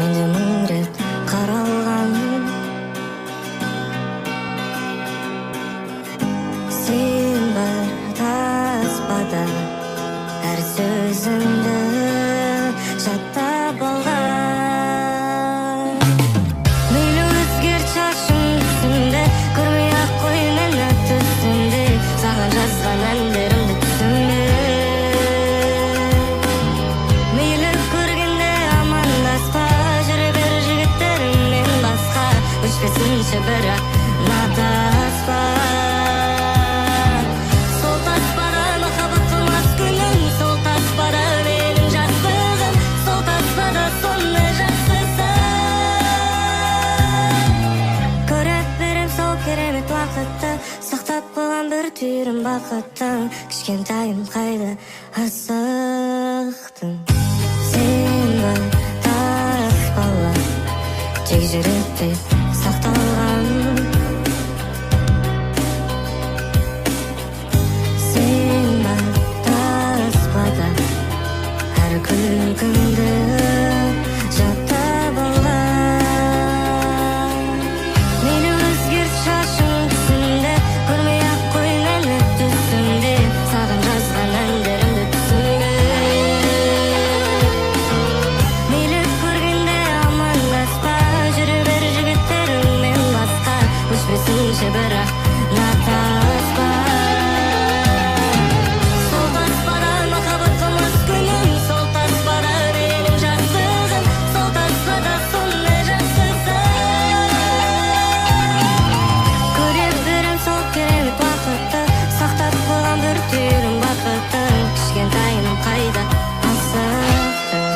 менде мың рет қаралған. Сен бар таспада әр сөзіңді жаттап алған. Мейлі өзгерт шашың түсімде, көрмей ақ қой мені түсімде, саған жазған әндерімді түсімде. Мейлі көргенде амандаспа, жүре бер жігіттеріңнен басқа, өшпесінші бірақ натаспа. Сол таспада махаббат қылмас күнім, сол таспада менің жастығым, сол таспада сондай жақсысың. Көріп берем сол керемет уақытты, сақтап қойған бір түйірім бақыттың, кішкентайым қайда асықтың. Сен бар таспала, тек жүректе сақталған. Сен бар таспада әр күлкіңді жаттап алған. Мейлі өзгерт шашың түсімде, көрмей ақ қой мені түсімде, саған жазған әндерімді түсімде. Мейлі көргенде амандаспа, жүре бер жігіттеріңнен басқа, өшпесінші бірақ натаспа. Сол таспада махаббат қылмас күнім, сол таспада менің жастығым, сол таспада сондай жақсысың. Көріп берем сол керемет уақытты, сақтап қойған бір түйірім бақыттың, кішкентайым қайда асықтың.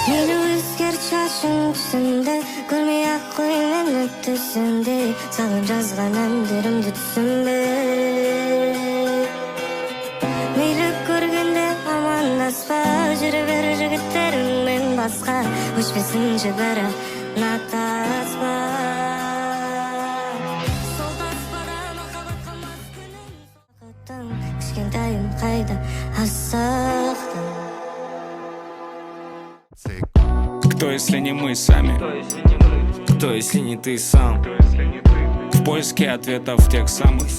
Мейлі өзгерт шашың түсімде, көрмей ақ қой мені түсімде, саған жазған әндерімді түсімде. Мейлі көргенде амандаспа, жүре бер жігіттеріңнен басқа, өшпесінші бірақ натаспа. Сол таспада махаббат қылмас күнім, бақыттың, кішкентайым қайда асықтың. Кто, если не мы сами? Кто, если не ты сам? В поиске ответов тех самых